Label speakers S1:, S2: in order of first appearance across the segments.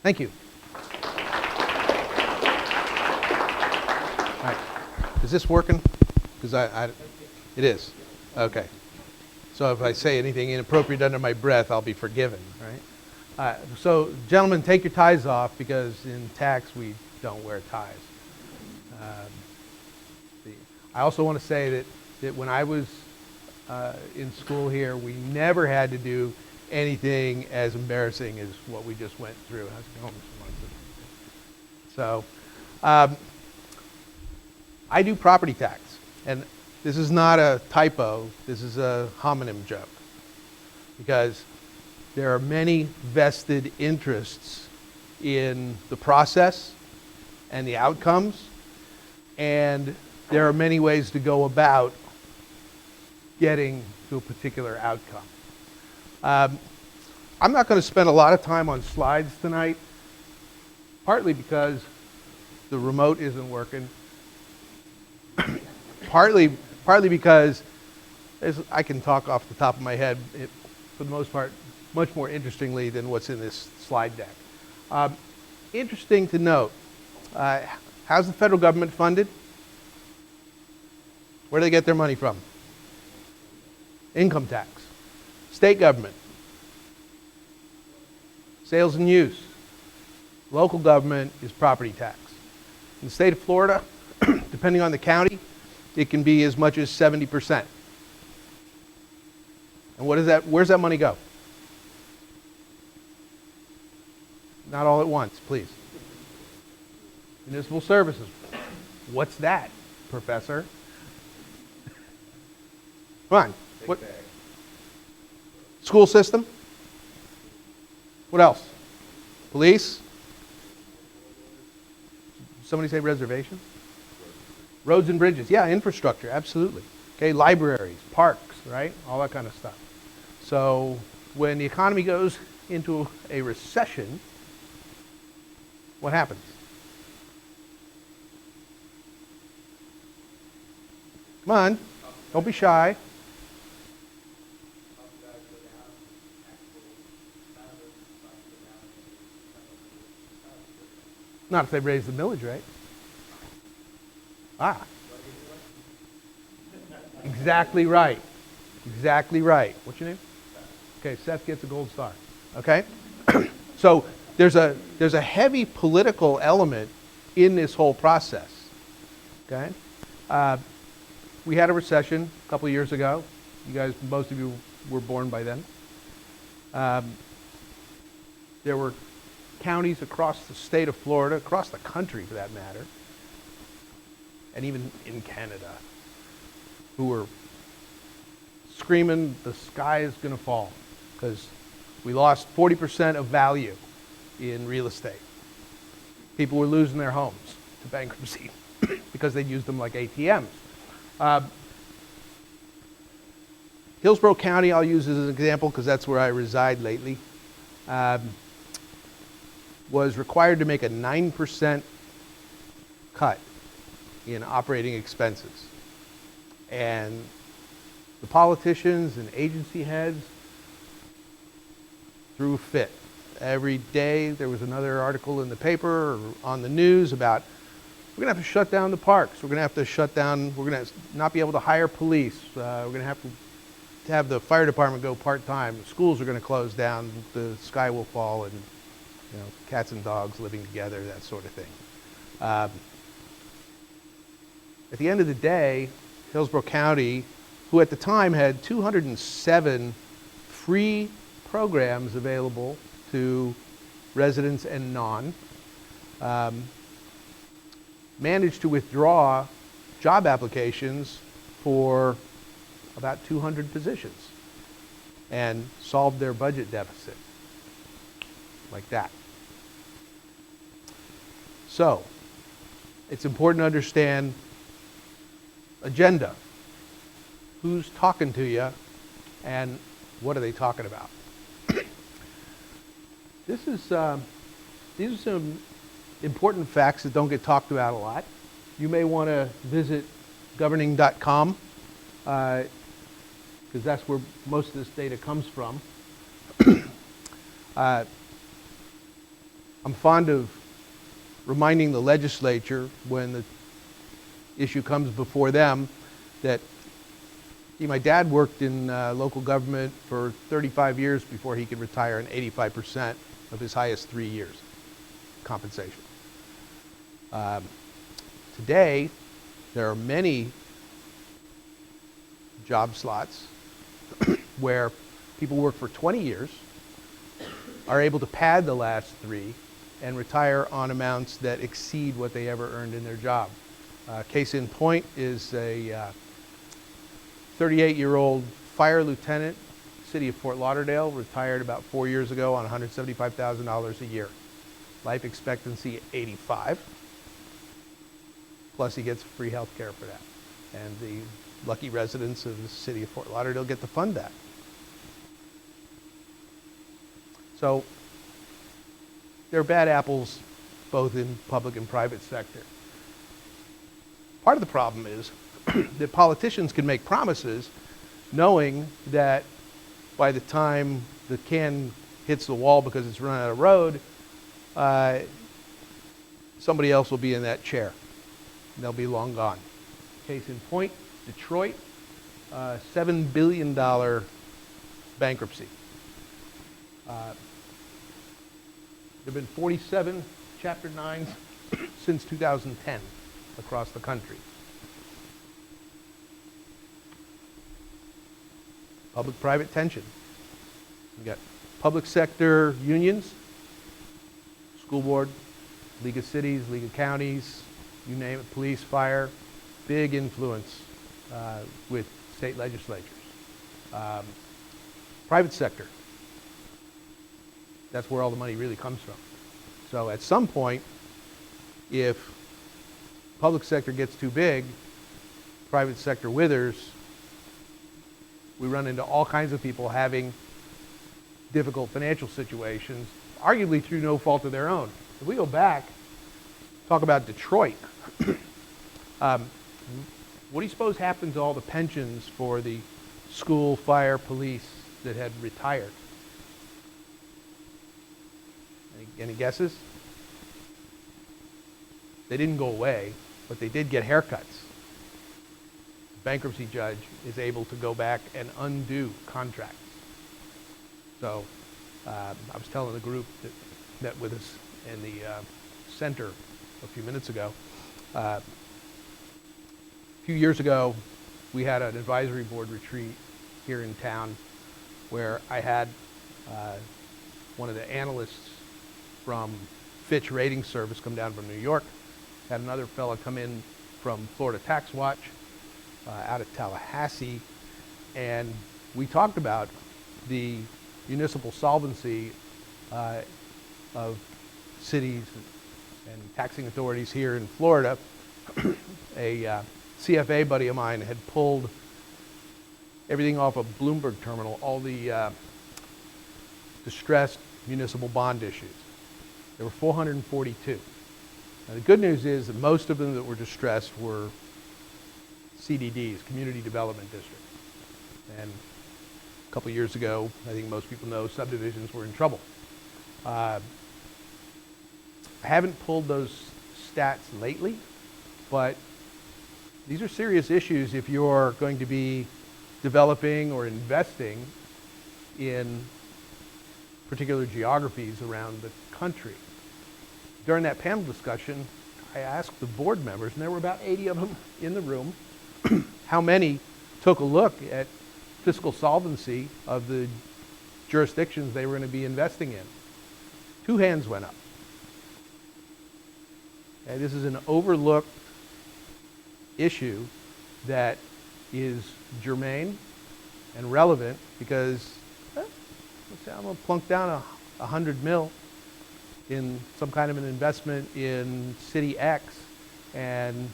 S1: Thank you. All right. Is this working? Because it is. Okay. So if I say anything inappropriate under my breath, I'll be forgiven, right? So gentlemen, take your ties off, because in Tacts we don't wear ties. I also want to say that when I was in school here, we never had to do anything as embarrassing as what we just went through. How's it going, Mr. Munson? So, I do property tax, and this is not a typo. This is a homonym joke, because there are many vested interests in the process and the outcomes, and there are many ways to go about getting to a particular outcome. I'm not going to spend a lot of time on slides tonight, partly because the remote isn't working, partly because I can talk off the top of my head, for the most part, much more interestingly than what's in this slide deck. Interesting to note, how's the federal government funded? Where do they get their money from? Income tax. State government. Sales and use. Local government is property tax. In the state of Florida, depending on the county, it can be as much as 70%. And what is that? Where's that money go? Not all at once, please. Municipal services. What's that, Professor? Come on. What? School system? What else? Police? Somebody say reservation? Roads and bridges. Yeah, infrastructure, absolutely. Okay, libraries, parks, right? All that kind of stuff. So when the economy goes into a recession, what happens? Come on, don't be shy. Not if they raise the millage rate. Exactly right. Exactly right. What's your name? Okay, Seth gets a gold star. Okay? So there's a heavy political element in this whole process. Okay? We had a recession a couple of years ago. You guys, most of you were born by then. There were counties across the state of Florida, across the country for that matter, and even in Canada, who were screaming the sky is going to fall, because we lost 40% of value in real estate. People were losing their homes to bankruptcy because they'd used them like ATMs. Hillsborough County I'll use as an example because that's where I reside lately. Was required to make a 9% cut in operating expenses. And the politicians and agency heads threw a fit. Every day there was another article in the paper or on the news about, we're going to have to shut down the parks. We're going to have to shut down, we're going to not be able to hire police. We're going to have the fire department go part-time. The schools are going to close down. The sky will fall, and cats and dogs living together, that sort of thing. At the end of the day, Hillsborough County, who at the time had 207 free programs available to residents and non, managed to withdraw job applications for about 200 positions and solved their budget deficit like that. So, it's important to understand agenda. Who's talking to you and what are they talking about? These are some important facts that don't get talked about a lot. You may want to visit governing.com because that's where most of this data comes from. I'm fond of reminding the legislature when the issue comes before them that my dad worked in local government for 35 years before he could retire on 85% of his highest 3 years compensation. Today, there are many job slots where people work for 20 years, are able to pad the last 3, and retire on amounts that exceed what they ever earned in their job. Case in point is a 38-year-old fire lieutenant, city of Fort Lauderdale, retired about 4 years ago on $175,000 a year. Life expectancy 85, plus he gets free health care for that. And the lucky residents of the city of Fort Lauderdale get to fund that. So there are bad apples both in public and private sector. Part of the problem is that politicians can make promises knowing that by the time the can hits the wall because it's run out of road, somebody else will be in that chair. They'll be long gone. Case in point, Detroit, $7 billion bankruptcy. There have been 47 Chapter 9s since 2010 across the country. Public-private tension. We've got public sector unions, school board, League of Cities, League of Counties, you name it, police, fire, big influence with state legislatures. Private sector, that's where all the money really comes from. So at some point, if public sector gets too big, private sector withers, we run into all kinds of people having difficult financial situations, arguably through no fault of their own. If we go back, talk about Detroit, what do you suppose happened to all the pensions for the school, fire, police that had retired? Any guesses? They didn't go away, but they did get haircuts. The bankruptcy judge is able to go back and undo contracts. So I was telling the group that met with us in the center a few minutes ago. A few years ago, we had an advisory board retreat here in town where I had one of the analysts from Fitch Ratings Service come down from New York, had another fellow come in from Florida Tax Watch out of Tallahassee, and we talked about the municipal solvency of cities and taxing authorities here in Florida. A CFA buddy of mine had pulled everything off a Bloomberg terminal, all the distressed municipal bond issues. There were 442. Now, the good news is that most of them that were distressed were CDDs, Community Development Districts. And a couple of years ago, I think most people know, subdivisions were in trouble. I haven't pulled those stats lately, but these are serious issues if you're going to be developing or investing in particular geographies around the country. During that panel discussion, I asked the board members, and there were about 80 of them in the room, how many took a look at fiscal solvency of the jurisdictions they were going to be investing in. 2 hands went up. And this is an overlooked issue that is germane and relevant because let's say I'm going to plunk down $100 million in some kind of an investment in city X, and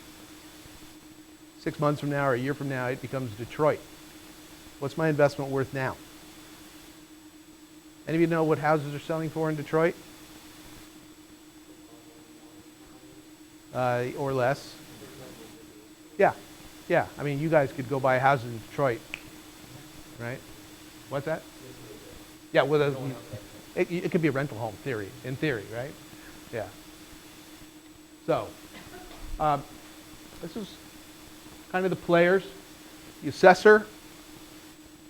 S1: 6 months from now or a year from now it becomes Detroit. What's my investment worth now? Any of you know what houses are selling for in Detroit? Or less? Yeah. I mean, you guys could go buy houses in Detroit, right? What's that? Yeah, with a, it could be a rental home, in theory, right? Yeah. So, this is kind of the players. The assessor,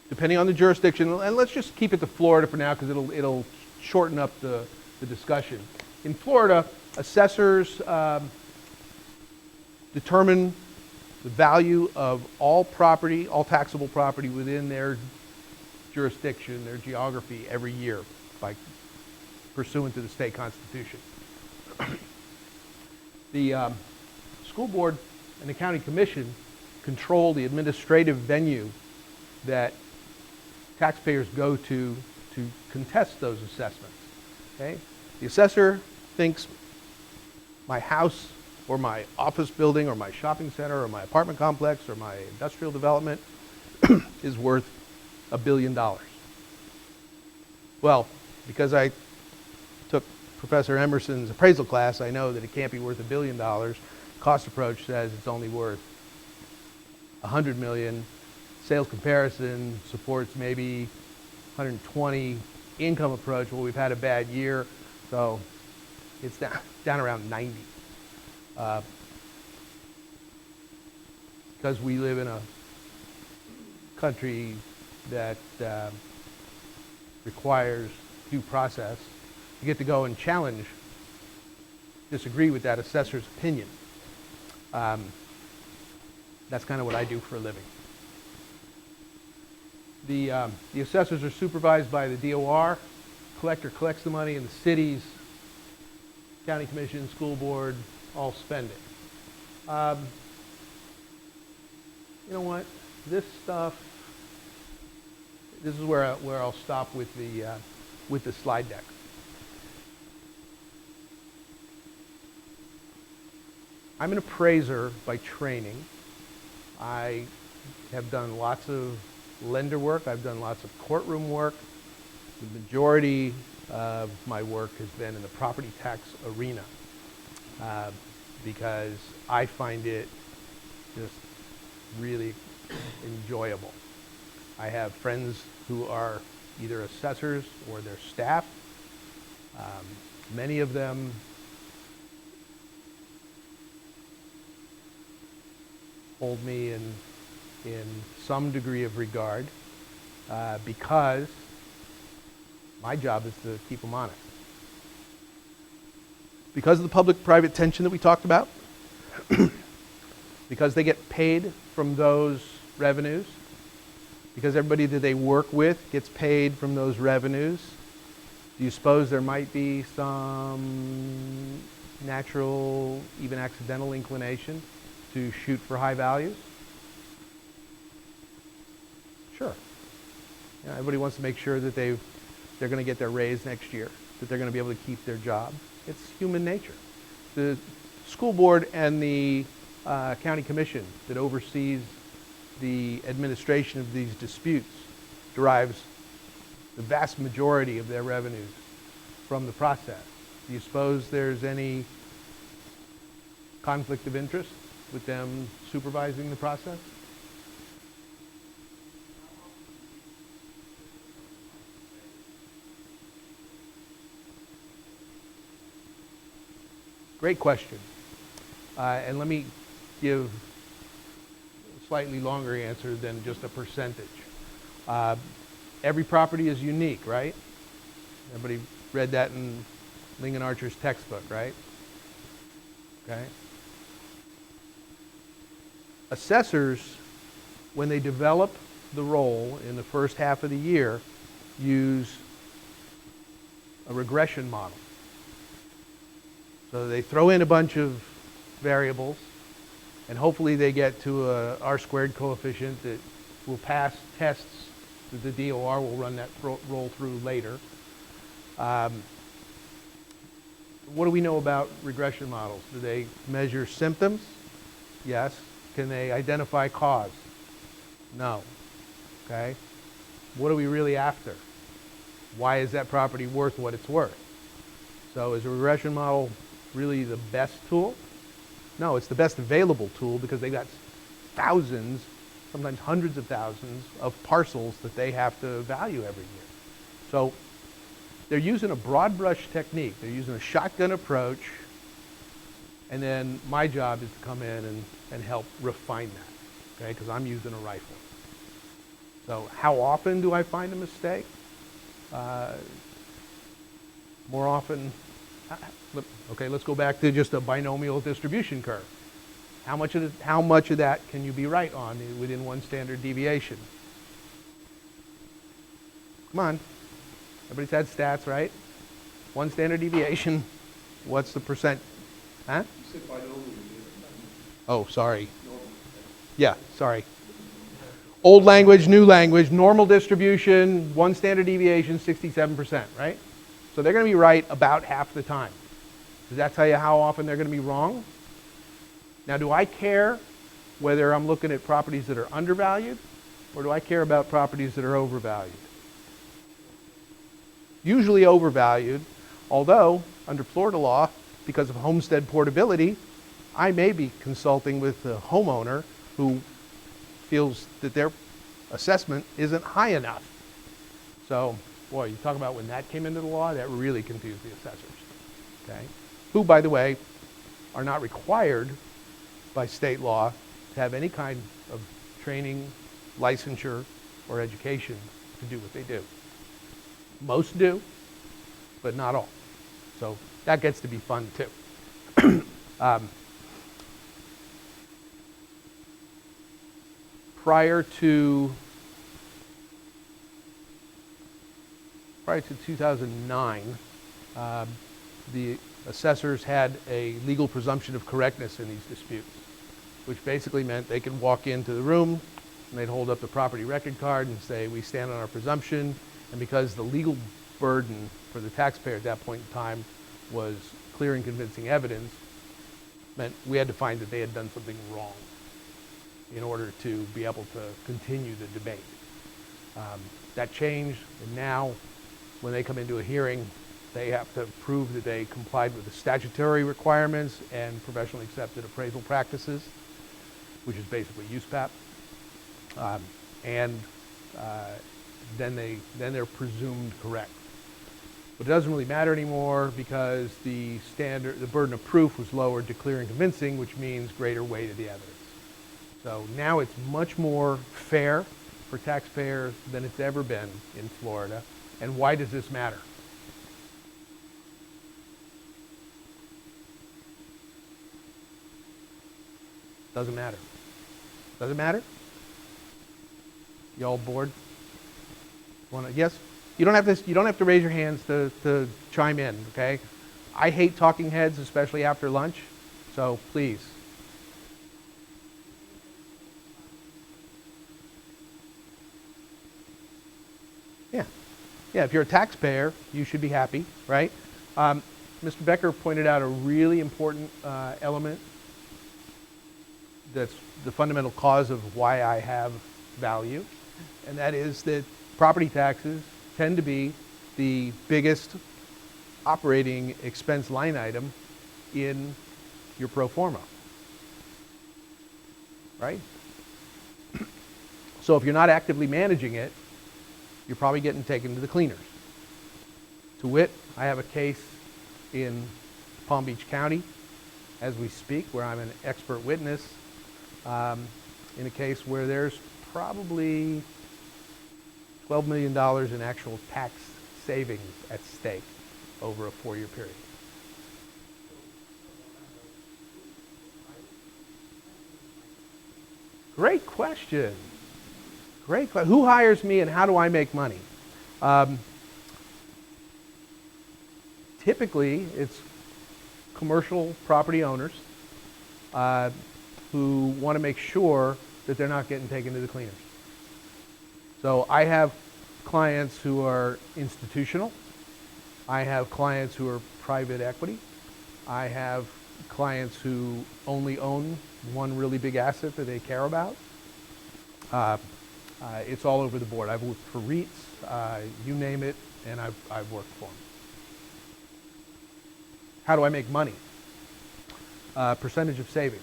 S1: depending on the jurisdiction, and let's just keep it to Florida for now because it'll shorten up the discussion. In Florida, assessors determine the value of all property, all taxable property within their jurisdiction, their geography, every year by pursuant to the state constitution. The school board and the county commission control the administrative venue that taxpayers go to contest those assessments. Okay? The assessor thinks my house or my office building or my shopping center or my apartment complex or my industrial development is worth $1 billion. Well, because I took Professor Emerson's appraisal class, I know that it can't be worth $1 billion. Cost approach says it's only worth 100 million. Sales comparison supports maybe 120. Income approach, well, we've had a bad year, so it's down around 90. Because we live in a country that requires due process, you get to go and challenge, disagree with that assessor's opinion. That's kind of what I do for a living. The assessors are supervised by the DOR. Collector collects the money, and the cities, county commission, school board, all spend it. You know what? This stuff. This is where I'll stop with the slide deck. I'm an appraiser by training. I have done lots of lender work. I've done lots of courtroom work. The majority of my work has been in the property tax arena because I find it just really enjoyable. I have friends who are either assessors or their staff. Many of them hold me in some degree of regard because my job is to keep them honest. Because of the public-private tension that we talked about, because they get paid from those revenues, because everybody that they work with gets paid from those revenues, do you suppose there might be some natural, even accidental inclination to shoot for high values? Sure. You know, everybody wants to make sure that they're going to get their raise next year, that they're going to be able to keep their job. It's human nature. The school board and the county commission that oversees the administration of these disputes derives the vast majority of their revenues from the process. Do you suppose there's any conflict of interest with them supervising the process? Great question. And let me give a slightly longer answer than just a percentage. Every property is unique, right? Everybody read that in Lincoln Archer's textbook, right? Okay. Assessors, when they develop the role in the first half of the year, use a regression model. So they throw in a bunch of variables, and hopefully they get to a R-squared coefficient that will pass tests that the DOR will run that roll through later. What do we know about regression models? Do they measure symptoms? Yes. Can they identify cause? No. Okay. What are we really after? Why is that property worth what it's worth? So is a regression model really the best tool? No, it's the best available tool because they've got thousands, sometimes hundreds of thousands of parcels that they have to value every year. So they're using a broad brush technique. They're using a shotgun approach, and then my job is to come in and help refine that, okay, because I'm using a rifle. So how often do I find a mistake? More often, okay, let's go back to just a binomial distribution curve. How much of that can you be right on within one standard deviation? Come on. Everybody's had stats, right? One standard deviation, what's the percent? Huh?
S2: You said binomial.
S1: Oh, sorry. Yeah, sorry. Old language, new language, normal distribution, one standard deviation, 67%, right? So they're going to be right about half the time. Does that tell you how often they're going to be wrong? Now, do I care whether I'm looking at properties that are undervalued, or do I care about properties that are overvalued? Usually overvalued, although under Florida law, because of homestead portability, I may be consulting with the homeowner who feels that their assessment isn't high enough. So, boy, you talk about when that came into the law, that really confused the assessors, okay? Who, by the way, are not required by state law to have any kind of training, licensure, or education to do what they do. Most do, but not all. So that gets to be fun too. Prior to 2009, the assessors had a legal presumption of correctness in these disputes, which basically meant they could walk into the room and they'd hold up the property record card and say, we stand on our presumption, and because the legal burden for the taxpayer at that point in time was clear and convincing evidence, meant we had to find that they had done something wrong in order to be able to continue the debate. That changed, and now when they come into a hearing, they have to prove that they complied with the statutory requirements and professionally accepted appraisal practices, which is basically USPAP. Then they're presumed correct. But it doesn't really matter anymore because the burden of proof was lowered to clear and convincing, which means greater weight of the evidence. So now it's much more fair for taxpayers than it's ever been in Florida. And why does this matter? Doesn't matter. Does it matter? You all bored? Yes? You don't have to raise your hands to chime in, okay? I hate talking heads, especially after lunch, so please. Yeah, if you're a taxpayer, you should be happy, right? Mr. Becker pointed out a really important element that's the fundamental cause of why I have value, and that is that property taxes tend to be the biggest operating expense line item in your pro forma, right? So if you're not actively managing it, you're probably getting taken to the cleaners. To wit, I have a case in Palm Beach County as we speak where I'm an expert witness in a case where there's probably $12 million in actual tax savings at stake over a 4-year period. Great question. Great question. Who hires me and how do I make money? Typically, it's commercial property owners who want to make sure that they're not getting taken to the cleaners. So I have clients who are institutional. I have clients who are private equity. I have clients who only own one really big asset that they care about. It's all over the board. I've worked for REITs, you name it, and I've worked for them. How do I make money? Percentage of savings.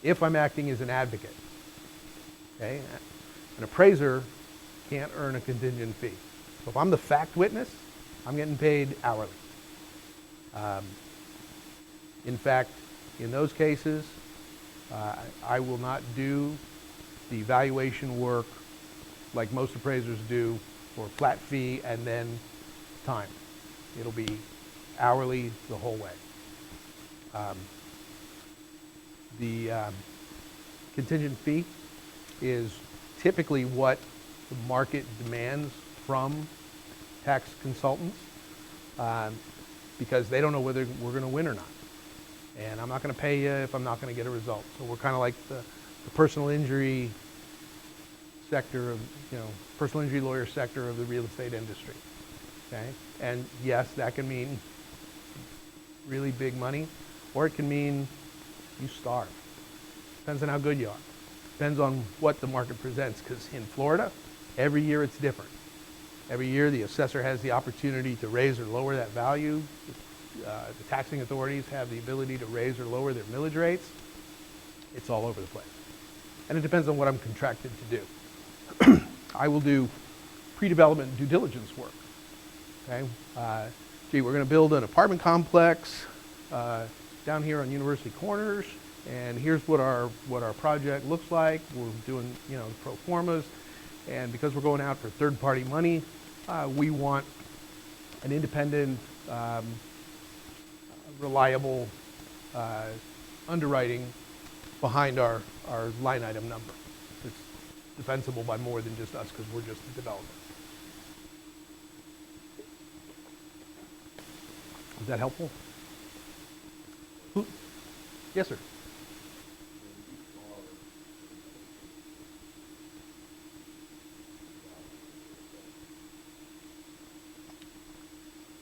S1: If I'm acting as an advocate, okay? An appraiser can't earn a contingent fee. So if I'm the fact witness, I'm getting paid hourly. Um, in fact, in those cases, I will not do the valuation work like most appraisers do for a flat fee and then time. It'll be hourly the whole way. The contingent fee is typically what the market demands from tax consultants because they don't know whether we're going to win or not. And I'm not going to pay you if I'm not going to get a result. So we're kind of like the personal injury sector of, personal injury lawyer sector of the real estate industry. Okay? And yes, that can mean really big money, or it can mean you starve. Depends on how good you are. Depends on what the market presents, because in Florida, every year it's different. Every year the assessor has the opportunity to raise or lower that value. The taxing authorities have the ability to raise or lower their millage rates. It's all over the place. And it depends on what I'm contracted to do. I will do pre-development due diligence work. Okay? We're going to build an apartment complex down here on University Corners, and here's what our project looks like. We're doing pro formas, and because we're going out for third-party money, we want an independent, reliable underwriting behind our line item number. It's defensible by more than just us because we're just the developer. Is that helpful? Yes, sir.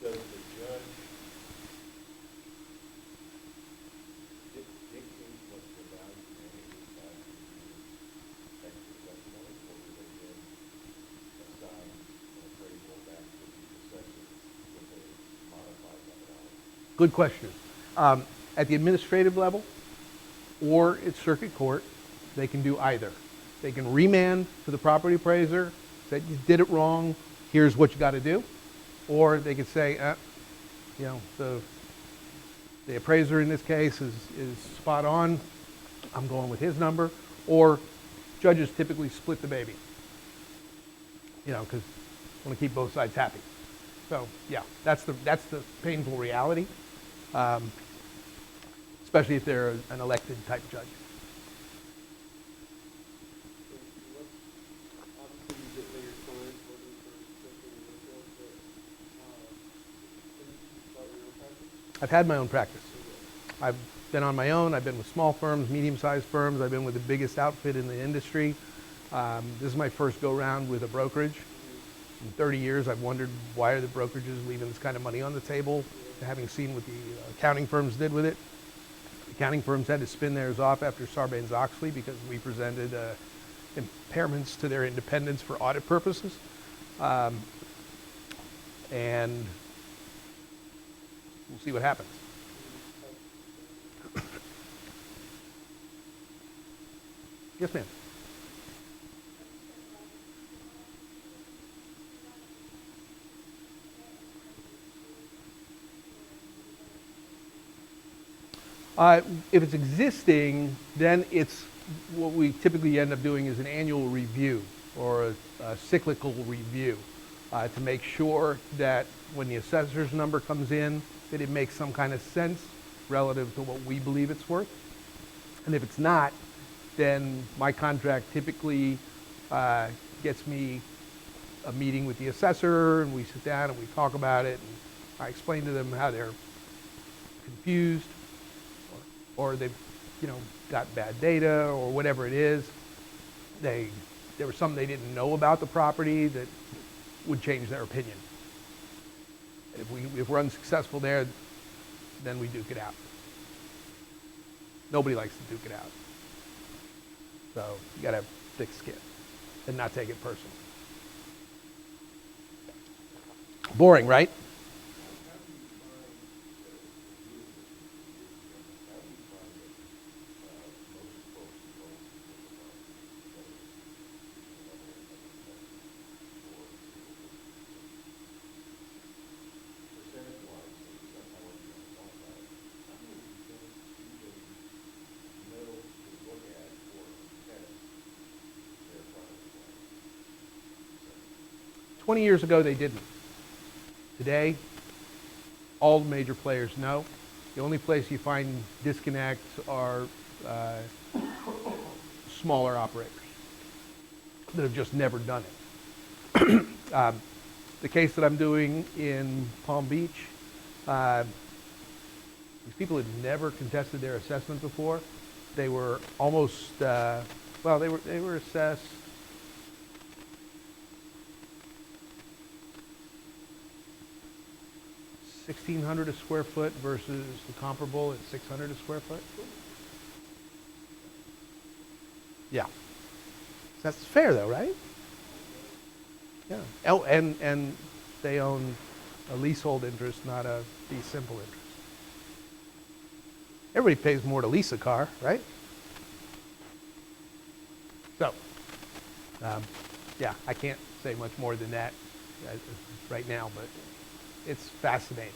S2: Does the judge dictate what the value of any of these values is expert testimony, or do they then assign an appraisal back to the assessor with a modified methodology?
S1: Good question. At the administrative level or at circuit court, they can do either. They can remand to the property appraiser, say you did it wrong, here's what you got to do. Or they could say, the appraiser in this case is spot on, I'm going with his number. Or judges typically split the baby, because want to keep both sides happy. So yeah, that's the painful reality, especially if they're an elected type judge.
S3: Obviously, you get bigger clients working for Cushman and Wakefield, but when did you start your own practice?
S1: I've had my own practice. I've been on my own. I've been with small firms, medium-sized firms. I've been with the biggest outfit in the industry. This is my first go-round with a brokerage. In 30 years, I've wondered why are the brokerages leaving this kind of money on the table, having seen what the accounting firms did with it. Accounting firms had to spin theirs off after Sarbanes-Oxley because we presented impairments to their independence for audit purposes. And we'll see what happens. Yes, ma'am. If it's existing, then it's what we typically end up doing is an annual review or a cyclical review to make sure that when the assessor's number comes in, that it makes some kind of sense relative to what we believe it's worth. And if it's not, then my contract typically gets me a meeting with the assessor, and we sit down and we talk about it, and I explain to them how they're confused, or they've, got bad data, or whatever it is. There was something they didn't know about the property that would change their opinion. If we're unsuccessful there, then we duke it out. Nobody likes to duke it out. So you got to have thick skin and not take it personally. Boring, right? 20 years ago, they didn't. Today, all the major players know. The only place you find disconnects are smaller operators that have just never done it. The case that I'm doing in Palm Beach, these people had never contested their assessment before. They were almost, they were assessed $1,600 a square foot versus the comparable at $600 a square foot. Yeah. That's fair though, right? Yeah. Oh, and they own a leasehold interest, not a fee simple interest. Everybody pays more to lease a car, right? So, yeah, I can't say much more than that right now, but it's fascinating.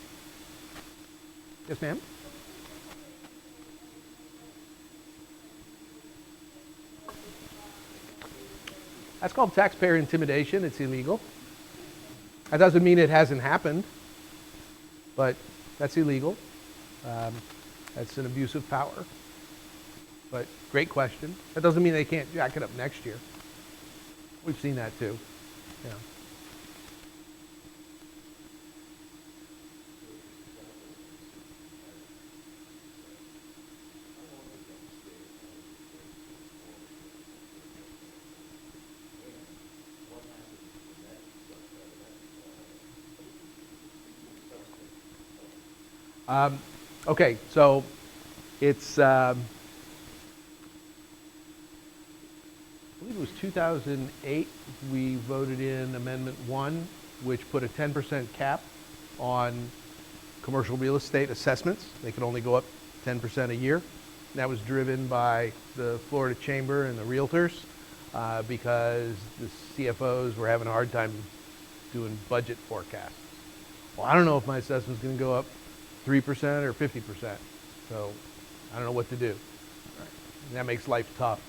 S1: Yes, ma'am? That's called taxpayer intimidation. It's illegal. That doesn't mean it hasn't happened, but that's illegal. That's an abuse of power. But great question. That doesn't mean they can't jack it up next year. We've seen that too. Yeah. Okay, so it's, I believe it was 2008, we voted in Amendment 1, which put a 10% cap on commercial real estate assessments. They could only go up 10% a year. And that was driven by the Florida Chamber and the realtors because the CFOs were having a hard time doing budget forecasts. Well, I don't know if my assessment's going to go up 3% or 50%. So I don't know what to do. And that makes life tough.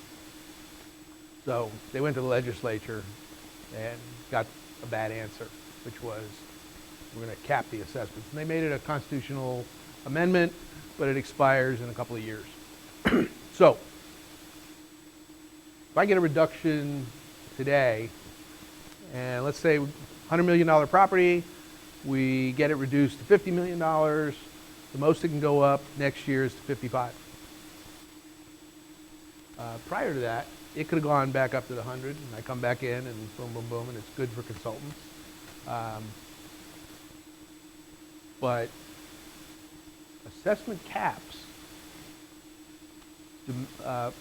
S1: So they went to the legislature and got a bad answer, which was we're going to cap the assessments. And they made it a constitutional amendment, but it expires in a couple of years. So if I get a reduction today, and let's say $100 million property, we get it reduced to $50 million. The most it can go up next year is to 55. Prior to that, it could have gone back up to the 100, and I come back in and boom, boom, boom, and it's good for consultants. But assessment caps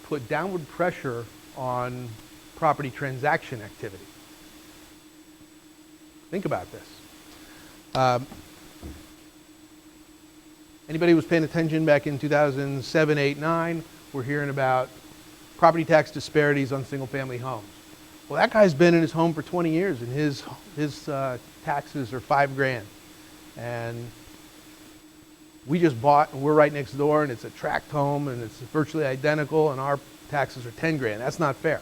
S1: put downward pressure on property transaction activity. Think about this. Anybody who was paying attention back in 2007, 8, 9, we're hearing about property tax disparities on single-family homes. Well, that guy's been in his home for 20 years, and his taxes are $5,000. And we just bought, and we're right next door, and it's a tract home, and it's virtually identical, and our taxes are $10,000. That's not fair.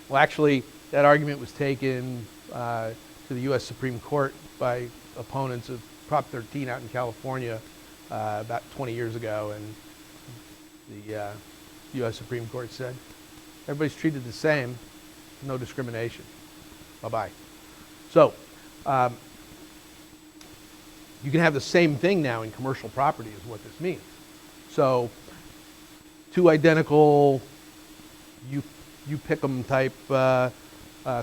S1: Well, actually, that argument was taken to the U.S. Supreme Court by opponents of Prop 13 out in California about 20 years ago, and the U.S. Supreme Court said, everybody's treated the same, no discrimination. Bye-bye. So, you can have the same thing now in commercial property is what this means. So, two identical, you pick 'em type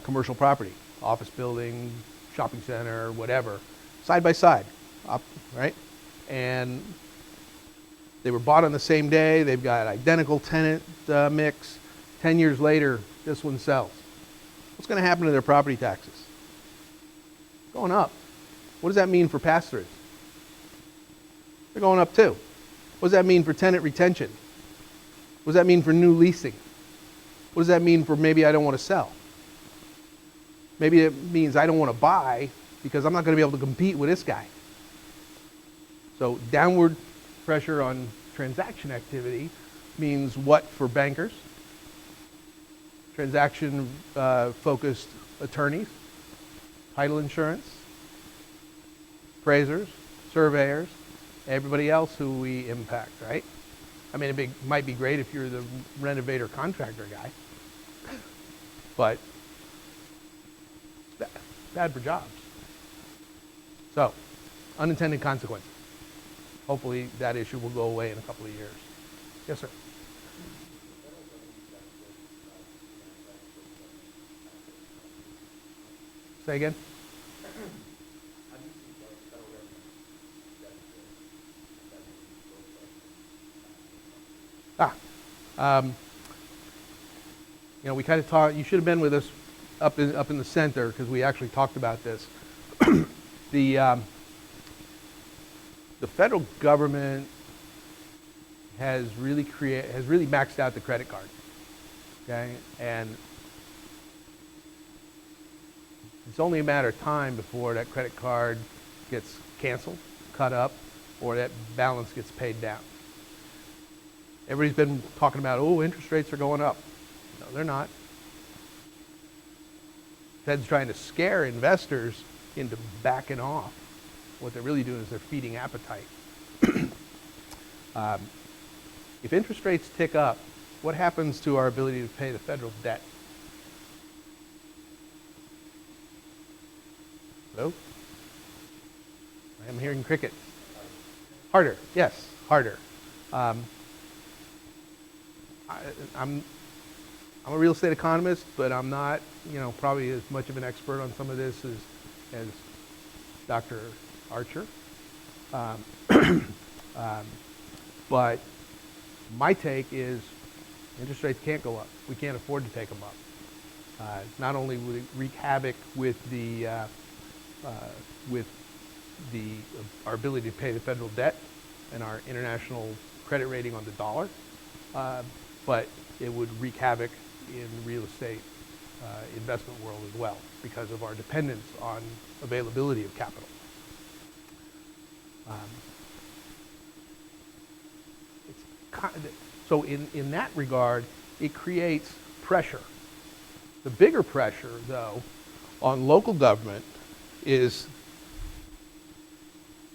S1: commercial property, office building, shopping center, whatever, side by side, up, right? And they were bought on the same day. They've got identical tenant mix. 10 years later, this one sells. What's going to happen to their property taxes? Going up. What does that mean for pass-throughs? They're going up too. What does that mean for tenant retention? What does that mean for new leasing? What does that mean for maybe I don't want to sell? Maybe it means I don't want to buy because I'm not going to be able to compete with this guy. So downward pressure on transaction activity means what for bankers? Transaction focused attorneys. title insurance, appraisers, surveyors, everybody else who we impact, right? I mean, might be great if you're the renovator contractor guy, but bad for jobs. So, unintended consequences. Hopefully that issue will go away in a couple of years. Yes, sir. Say again?
S2: How do you see the federal government
S1: You know, we kind of talked. You should have been with us up in the center because we actually talked about this. The federal government has really maxed out the credit card. Okay, and it's only a matter of time before that credit card gets canceled, cut up, or that balance gets paid down. Everybody's been talking about, oh, interest rates are going up. No, they're not. Fed's trying to scare investors into backing off. What they're really doing is they're feeding appetite. If interest rates tick up, what happens to our ability to pay the federal debt? Hello? I am hearing crickets. Harder, yes, harder. I'm a real estate economist, but I'm not, probably as much of an expert on some of this as Dr. Archer. But my take is interest rates can't go up. We can't afford to take them up. Not only would it wreak havoc with our ability to pay the federal debt and our international credit rating on the dollar, but it would wreak havoc in the real estate investment world as well because of our dependence on availability of capital. So in that regard, it creates pressure. The bigger pressure, though, on local government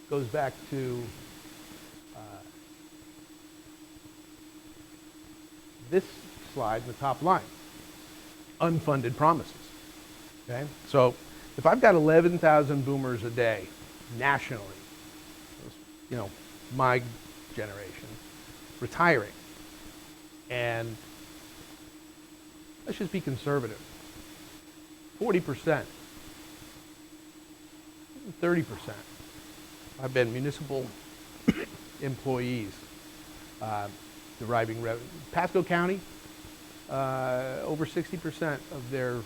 S1: goes back to this slide in the top line, unfunded promises. Okay, so if I've got 11,000 boomers a day nationally, my generation, retiring, and let's just be conservative, 40%, 30%. I've been municipal employees deriving revenue. Pasco County, over 60% of their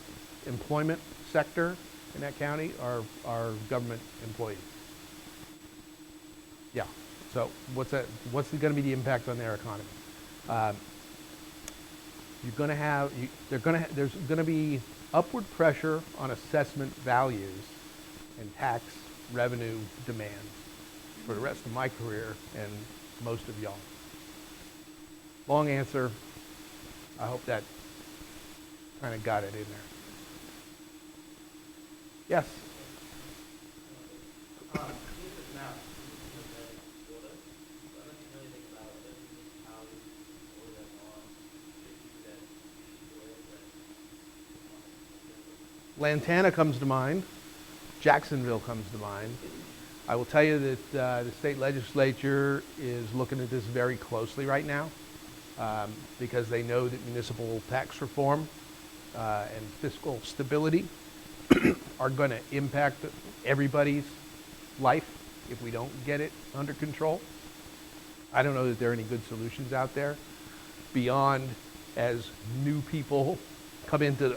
S1: employment sector in that county are government employees. Yeah. So what's going to be the impact on their economy? There's going to be upward pressure on assessment values and tax revenue demands for the rest of my career and most of y'all. Long answer. I hope that kind of got it in there. Yes? Lantana comes to mind. Jacksonville comes to mind. I will tell you that the state legislature is looking at this very closely right now because they know that municipal tax reform and fiscal stability are going to impact everybody's life if we don't get it under control. I don't know that there are any good solutions out there beyond as new people come into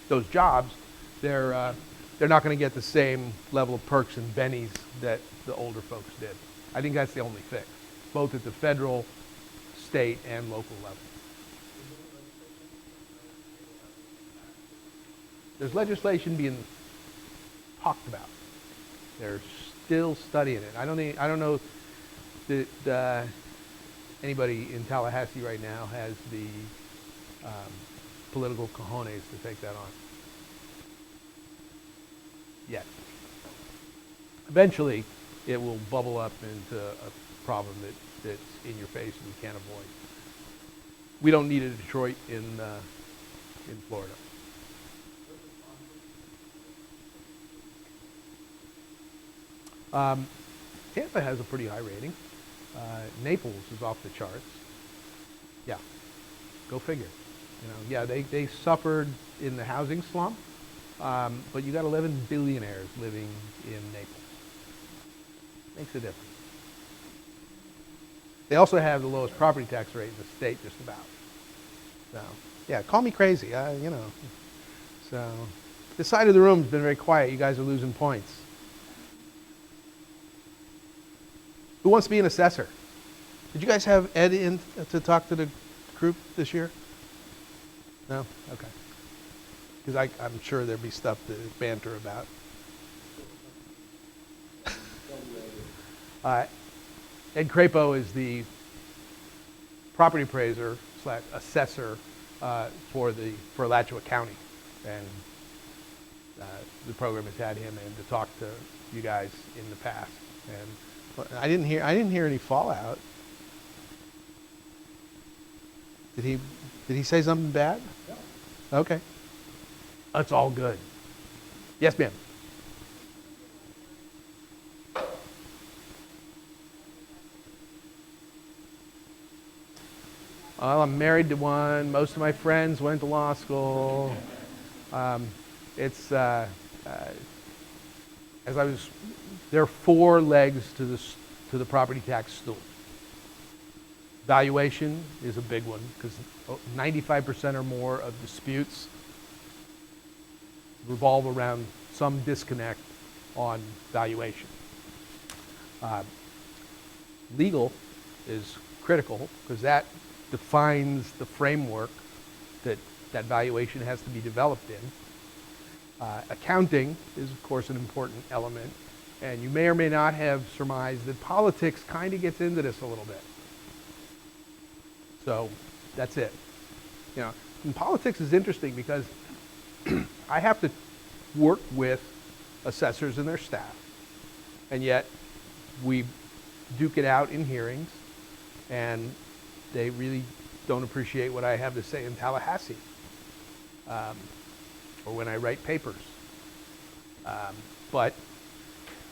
S1: those jobs, they're not going to get the same level of perks and bennies that the older folks did. I think that's the only fix, both at the federal, state, and local level. There's legislation being talked about. They're still studying it. I don't know that anybody in Tallahassee right now has the political cojones to take that on. yet. Eventually, it will bubble up into a problem that's in your face and you can't avoid. We don't need a Detroit in Florida. Tampa has a pretty high rating. Naples is off the charts. Yeah, go figure. You know, yeah, they suffered in the housing slump, but you got 11 billionaires living in Naples. Makes a difference. They also have the lowest property tax rate in the state, just about. So, yeah, call me crazy, you know. So, this side of the room has been very quiet. You guys are losing points. Who wants to be an assessor? Did you guys have Ed in to talk to the group this year? No? Okay. Because I'm sure there'd be stuff to banter about. Ed Crapo is the property appraiser / assessor for Alachua County, and the program has had him in to talk to you guys in the past. And I didn't hear any fallout. Did he say something bad? No. Okay. That's all good. Yes, ma'am. Well, I'm married to one. Most of my friends went to law school. There are 4 legs to the property tax stool. Valuation is a big one because 95% or more of disputes revolve around some disconnect on valuation. Legal is critical because that defines the framework that valuation has to be developed in. Accounting is, of course, an important element, and you may or may not have surmised that politics kind of gets into this a little bit. So that's it. You know, and politics is interesting because I have to work with assessors and their staff, and yet we duke it out in hearings, and they really don't appreciate what I have to say in Tallahassee, or when I write papers. But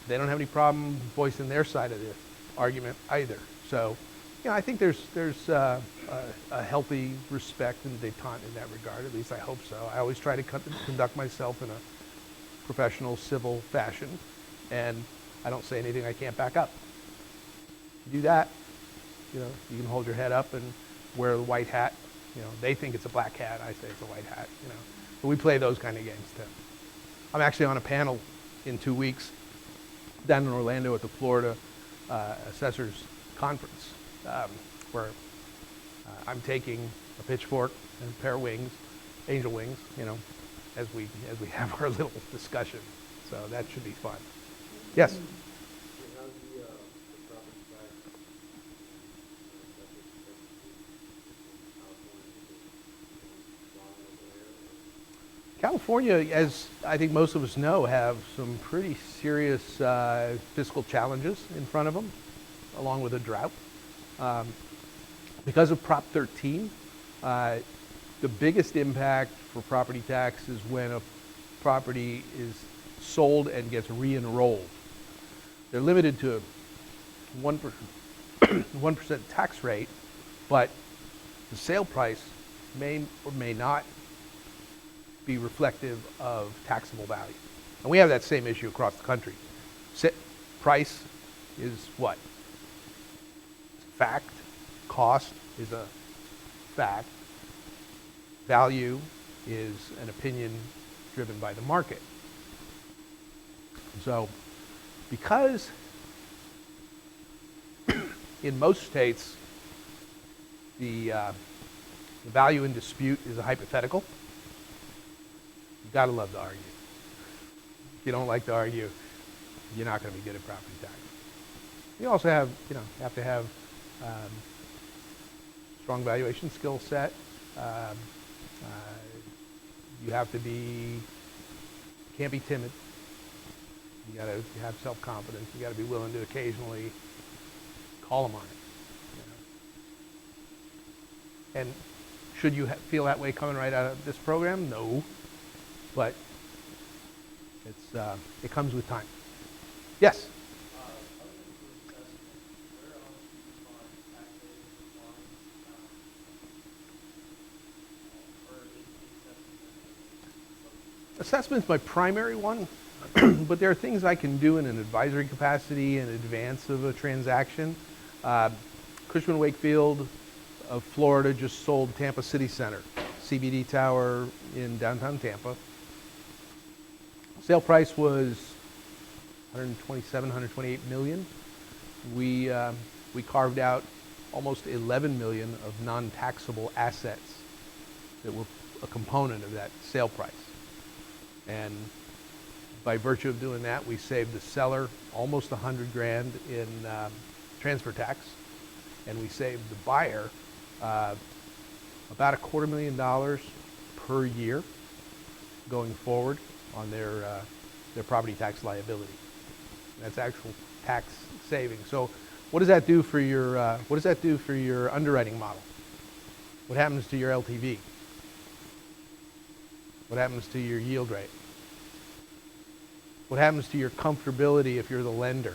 S1: they don't have any problem voicing their side of the argument either. So, you know, I think there's a healthy respect and détente in that regard. At least I hope so. I always try to conduct myself in a professional, civil fashion, and I don't say anything I can't back up. You do that, you know, you can hold your head up and wear the white hat. You know, they think it's a black hat. I say it's a white hat. You know, but we play those kind of games too. I'm actually on a panel in 2 weeks down in Orlando at the Florida Assessors Conference, where I'm taking a pitchfork and a pair of wings, angel wings, you know, as we have our little discussion. So that should be fun. Yes. California, as I think most of us know, have some pretty serious fiscal challenges in front of them, along with a drought. Because of Prop 13, the biggest impact for property tax is when a property is sold and gets re-enrolled. They're limited to 1% tax rate, but the sale price may or may not be reflective of taxable value. And we have that same issue across the country. Price is what? Fact. Cost is a fact. Value is an opinion driven by the market. So, because in most states the value in dispute is a hypothetical, you gotta love to argue. If you don't like to argue, you're not going to be good at property tax. You also have, you know, have to have strong valuation skill set. You have to be, can't be timid. You got to have self-confidence. You got to be willing to occasionally call them on it. You know? And should you feel that way coming right out of this program? No, but it comes with time. Yes. Assessment's my primary one, but there are things I can do in an advisory capacity in advance of a transaction. Cushman Wakefield of Florida just sold Tampa City Center, CBD tower in downtown Tampa. Sale price was 127, 128 million. We carved out almost 11 million of non-taxable assets that were a component of that sale price. And by virtue of doing that, we saved the seller almost 100 grand in transfer tax, and we saved the buyer about $250,000 per year going forward on their property tax liability. That's actual tax savings. So, what does that do for your underwriting model? What happens to your LTV? What happens to your yield rate? What happens to your comfortability if you're the lender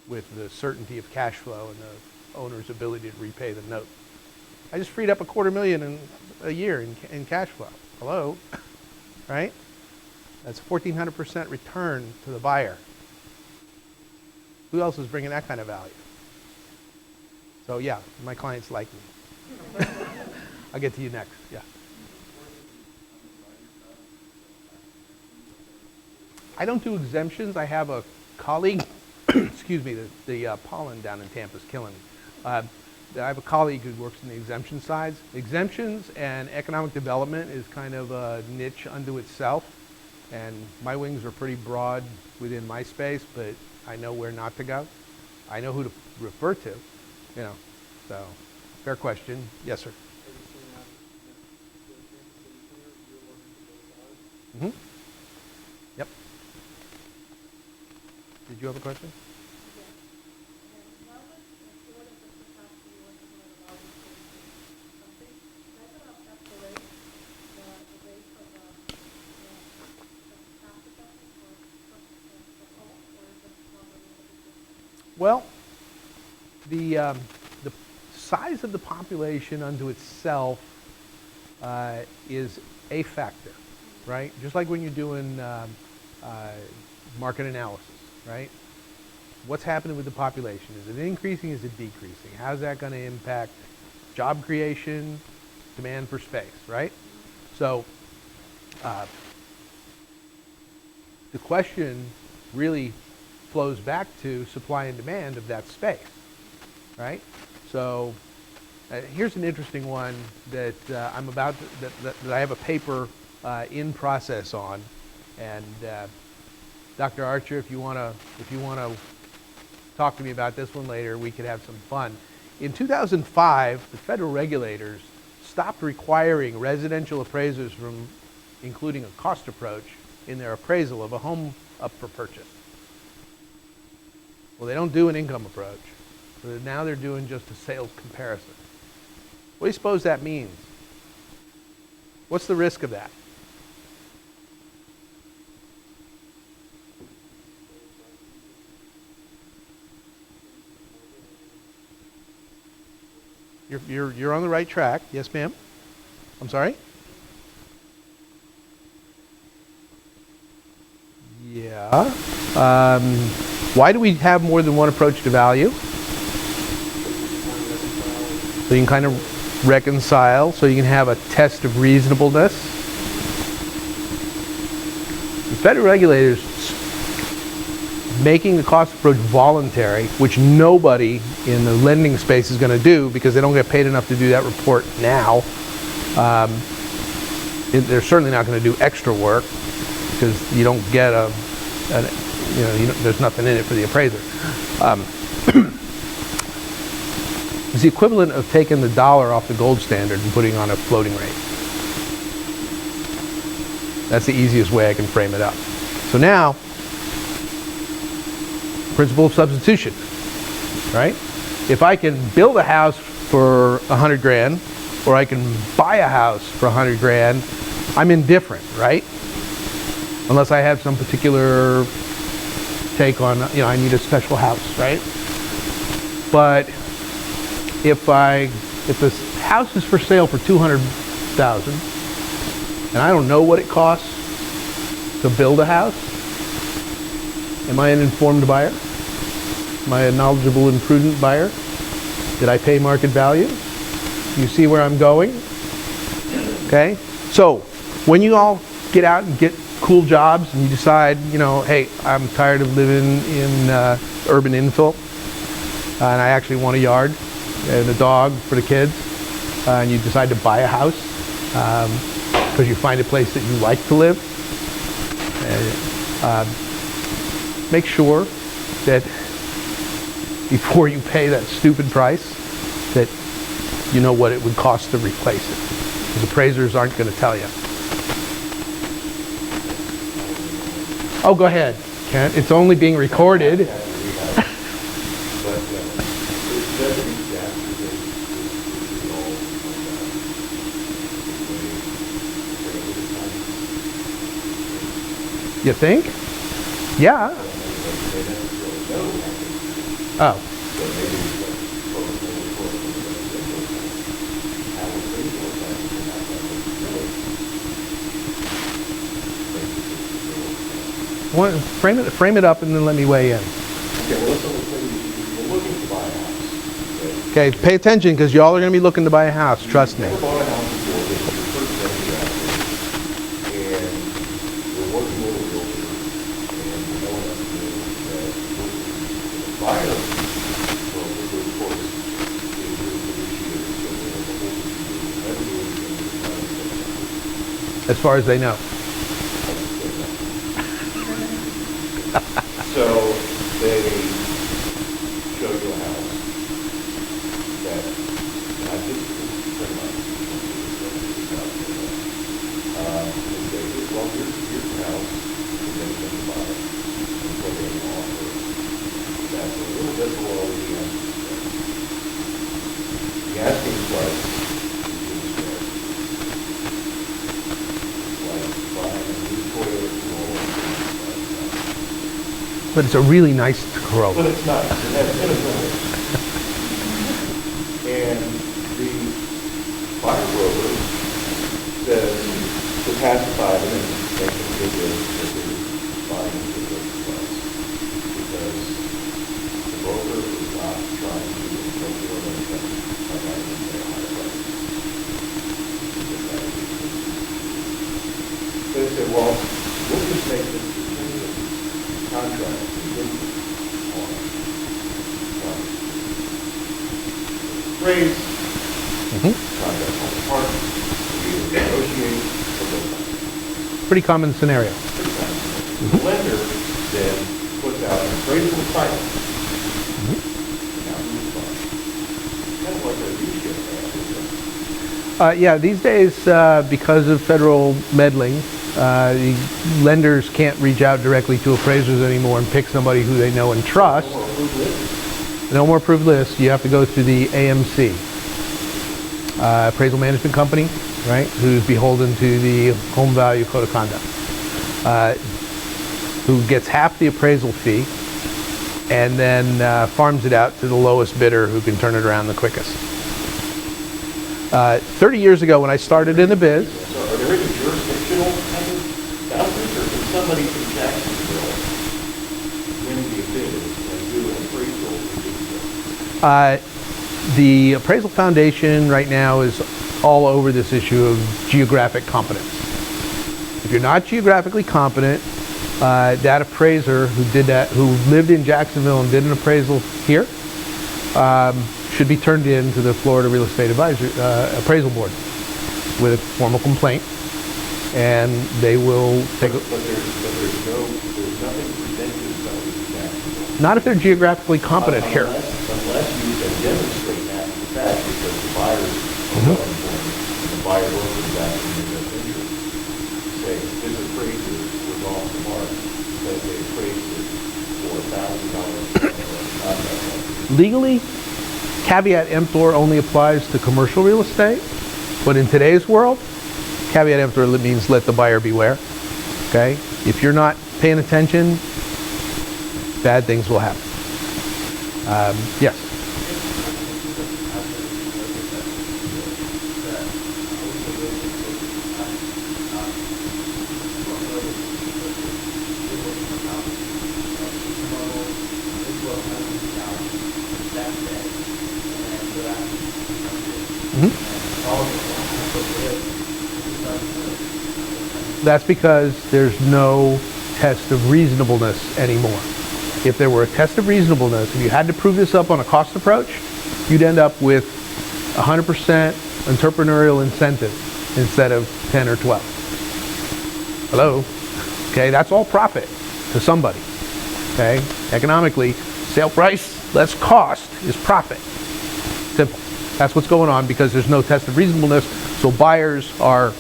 S1: with the certainty of cash flow and the owner's ability to repay the note? I just freed up $250,000 in a year in cash flow. Hello, right? That's 1,400% return to the buyer. Who else is bringing that kind of value? So yeah, my clients like me. I'll get to you next. Yeah. I don't do exemptions. I have a colleague, excuse me, the pollen down in Tampa is killing me. I have a colleague who works in the exemption sides. Exemptions and economic development is kind of a niche unto itself, and my wings are pretty broad within my space, but I know where not to go. I know who to refer to, you know. So, fair question. Yes, sir. Mm-hmm. Yep. Did you have a question? Well, the size of the population unto itself is a factor, right? Just like when you're doing market analysis, right? What's happening with the population? Is it increasing? Is it decreasing? How's that going to impact job creation, demand for space, right? So the question really flows back to supply and demand of that space, right? So here's an interesting one that that I have a paper in process on, and Dr. Archer, if you want to talk to me about this one later, we could have some fun. In 2005, the federal regulators stopped requiring residential appraisers from including a cost approach in their appraisal of a home up for purchase. Well, they don't do an income approach. So now they're doing just a sales comparison. What do you suppose that means? What's the risk of that? You're on the right track. Yes, ma'am? I'm sorry? Yeah. Why do we have more than one approach to value? So you can kind of reconcile, so you can have a test of reasonableness. The federal regulators making the cost approach voluntary, which nobody in the lending space is going to do because they don't get paid enough to do that report now. They're certainly not going to do extra work because you don't get there's nothing in it for the appraiser. It's the equivalent of taking the dollar off the gold standard and putting on a floating rate. That's the easiest way I can frame it up. So now, principle of substitution, right? If I can build a house for 100 grand, or I can buy a house for 100 grand, I'm indifferent, right? Unless I have some particular take on, I need a special house, right? But if this house is for sale for 200,000, and I don't know what it costs to build a house, am I an informed buyer? Am I a knowledgeable and prudent buyer? Did I pay market value? You see where I'm going? Okay? So, when you all get out and get cool jobs and you decide, hey, I'm tired of living in urban infill, and I actually want a yard and a dog for the kids, and you decide to buy a house because you find a place that you like to live, make sure that before you pay that stupid price that you know what it would cost to replace it, because appraisers aren't going to tell you. Oh, go ahead, Kent. It's only being recorded. You think? Yeah. Oh. Frame it up and then let me weigh in.
S2: Okay, well, let's say you're looking to buy a house.
S1: Okay, pay attention because y'all are going to be looking to buy a house, trust me.
S2: Never bought a house before, this is your first venture out there, and you're working with a realtor, and you know enough to know that the buyer broker, of course, is your fiduciary, so they're the whole fiduciary, never do anything.
S1: As far as they know.
S2: So they show you a house that I just pretty much they say, well, here's the house, and then you can buy it, and put in an offer that's a little bit below the asking price. The asking price is like buying a new Toyota Corolla.
S1: But it's a really nice Corolla.
S2: But it's not. It has benefits. And the buyer broker says to pacify them and make them feel good that they're buying at a good price. Because the broker is not trying to make your income by having them pay a high price. They say, well, we'll just make this contract raise contract on the party, we negotiate for both.
S1: Pretty common scenario.
S2: The lender then puts out an appraisal title. Now who's buying? Kind of like a U-ship ad, isn't it?
S1: Yeah, these days, because of federal meddling, the lenders can't reach out directly to appraisers anymore and pick somebody who they know and trust. No more approved lists. You have to go through the AMC, Appraisal Management Company, right? Who's beholden to the Home Value Code of Conduct, who gets half the appraisal fee and then farms it out to the lowest bidder who can turn it around the quickest. 30 years ago when I started in the biz.
S2: So are there any jurisdictional kind of boundaries, or can somebody from Jacksonville win the bid and do an appraisal for you?
S1: The Appraisal Foundation right now is all over this issue of geographic competence. If you're not geographically competent, that appraiser who lived in Jacksonville and did an appraisal here, should be turned in to the Florida Real Estate Appraisal Board with a formal complaint, and they will take.
S2: But there's nothing preventing somebody from Jacksonville.
S1: Not if they're geographically competent here.
S2: Unless you can demonstrate after the fact, because the buyers are well informed, and the buyer broker is acting in their interest. Say, this appraiser was off the mark because they appraised it for $1,000
S1: legally, caveat emptor only applies to commercial real estate, but in today's world, caveat emptor means let the buyer beware. Okay? If you're not paying attention, bad things will happen. Yes. That's because there's no test of reasonableness anymore. If there were a test of reasonableness, if you had to prove this up on a cost approach, you'd end up with 100% entrepreneurial incentive instead of 10 or 12. Hello? Okay, that's all profit to somebody. Okay? Economically, sale price less cost is profit. Simple. That's what's going on because there's no test of reasonableness, so buyers are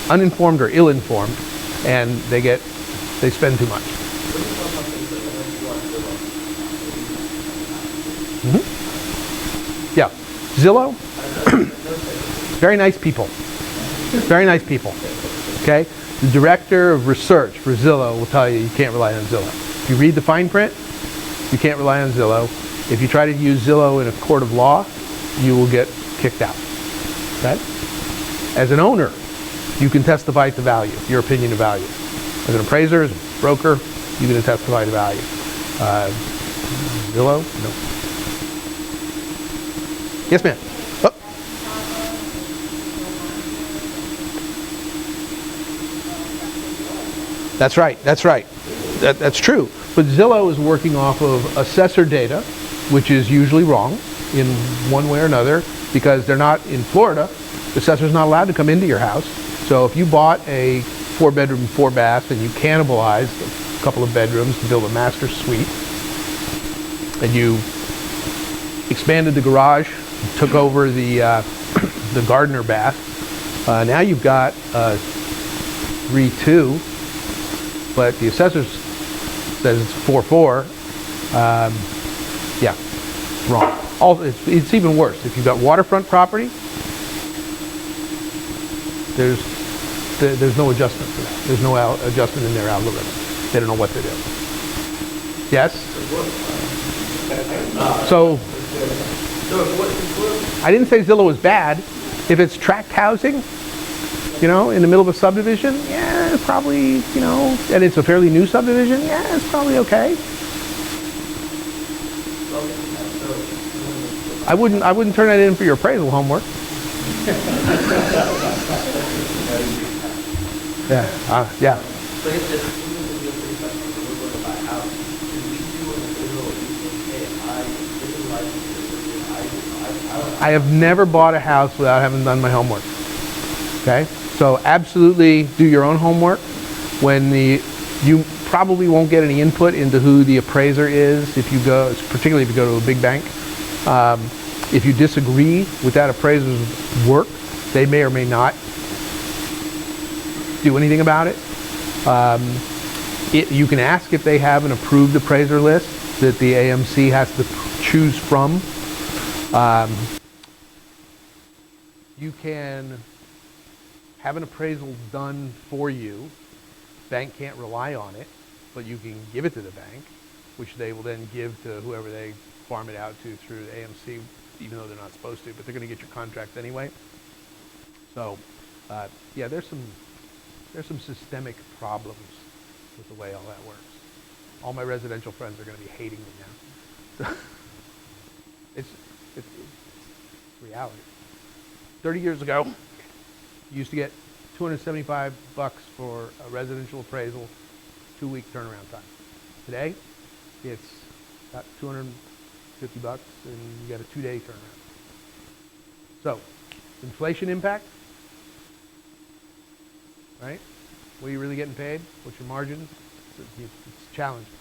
S1: uninformed or ill-informed, and they spend too much. Yeah, Zillow, very nice people, very nice people. Okay, the director of research for Zillow will tell you can't rely on Zillow. If you read the fine print, you can't rely on Zillow. If you try to use Zillow in a court of law, you will get kicked out. Okay, as an owner, you can testify to value, your opinion of value. As an appraiser, as a broker, you can testify to value. Zillow, no. Yes, ma'am. Oh. That's right. That's right. That's true. But Zillow is working off of assessor data, which is usually wrong in one way or another because they're not in Florida. The assessor's not allowed to come into your house. So if you bought a 4-bedroom, 4-bath and you cannibalized a couple of bedrooms to build a master suite, and you expanded the garage, took over the the gardener bath, now you've got 3.2, but the assessor says it's 4.4. Yeah, it's wrong. It's even worse. If you've got waterfront property, there's no adjustment for that. There's no adjustment in their algorithm. They don't know what to do. Yes? So, I didn't say Zillow was bad. If it's tract housing, you know, in the middle of a subdivision, yeah, it's probably, you know, and it's a fairly new subdivision, yeah, it's probably okay. I wouldn't turn that in for your appraisal homework. Yeah, yeah.
S4: So if this even if we pretty much we're going to buy a house, should we do an appraisal or do you think, hey, this is like I
S1: have never bought a house without having done my homework. Okay? So absolutely do your own homework. You probably won't get any input into who the appraiser is if you go, particularly if you go to a big bank. If you disagree with that appraiser's work, they may or may not do anything about it. You can ask if they have an approved appraiser list that the AMC has to choose from. You can have an appraisal done for you. Bank can't rely on it, but you can give it to the bank, which they will then give to whoever they farm it out to through the AMC, even though they're not supposed to, but they're going to get your contract anyway. So, yeah, there's some systemic problems with the way all that works. All my residential friends are going to be hating me now. It's reality. 30 years ago, you used to get $275 for a residential appraisal, 2-week turnaround time. Today, it's about $250 and you get a 2-day turnaround. So, inflation impact, right? What are you really getting paid? What's your margins? It's challenging.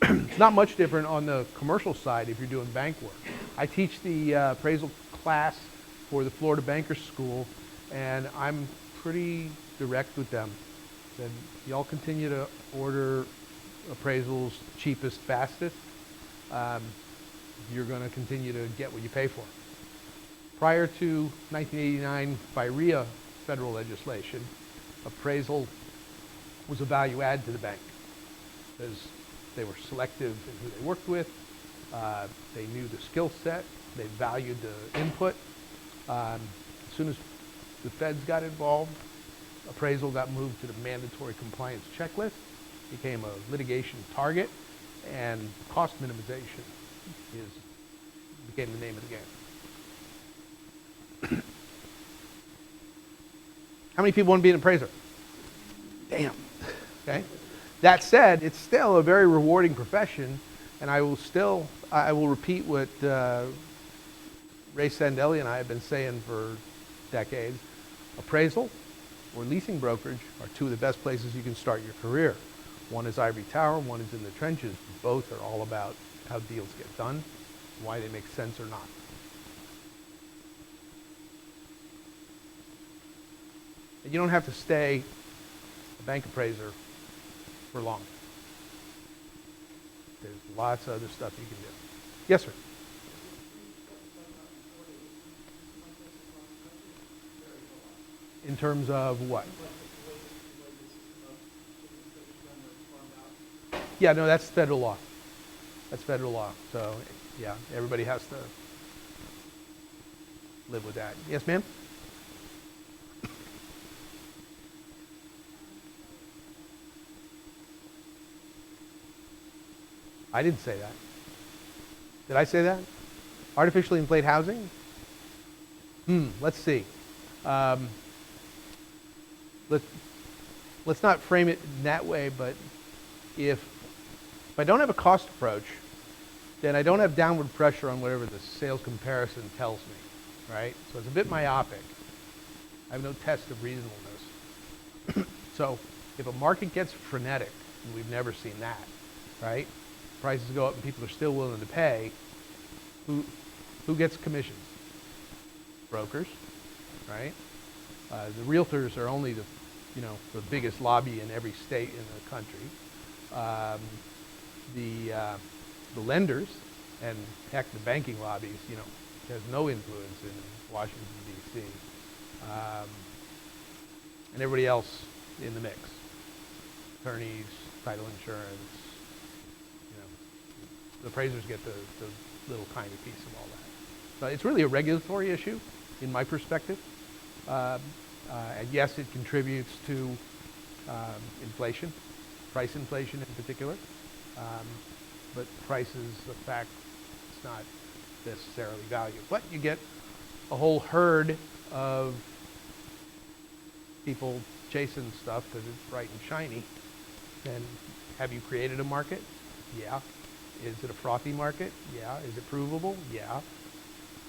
S1: It's not much different on the commercial side if you're doing bank work. I teach the appraisal class for the Florida Bankers School, and I'm pretty direct with them. Said, y'all continue to order appraisals cheapest, fastest, you're going to continue to get what you pay for. Prior to 1989 FIREA federal legislation, appraisal was a value add to the bank because they were selective in who they worked with. They knew the skill set. They valued the input. As soon as the feds got involved, appraisal got moved to the mandatory compliance checklist, became a litigation target, and cost minimization became the name of the game. How many people want to be an appraiser? Damn. Okay. That said, it's still a very rewarding profession, and I will repeat what Ray Sandelli and I have been saying for decades. Appraisal or leasing brokerage are two of the best places you can start your career. One is ivory tower, one is in the trenches. Both are all about how deals get done, why they make sense or not. And you don't have to stay a bank appraiser for long. There's lots of other stuff you can do. Yes, sir. In terms of what? Yeah, no, that's federal law. That's federal law. So, yeah, everybody has to live with that. Yes, ma'am? I didn't say that. Did I say that? Artificially inflate housing? Let's see. Let's not frame it in that way, but if I don't have a cost approach, then I don't have downward pressure on whatever the sales comparison tells me, right? So it's a bit myopic. I have no test of reasonableness. So if a market gets frenetic, and we've never seen that, right? Prices go up and people are still willing to pay, who gets commissions? Brokers, right? The realtors are only the biggest lobby in every state in the country. The lenders and heck, the banking lobbies, has no influence in Washington D.C. And everybody else in the mix: attorneys, title insurance. The appraisers get the little tiny piece of all that. So it's really a regulatory issue, in my perspective. And yes, it contributes to inflation, price inflation in particular. But price is a fact, it's not necessarily value. But you get a whole herd of people chasing stuff because it's bright and shiny. And have you created a market? Yeah. Is it a frothy market? Yeah. Is it provable? Yeah.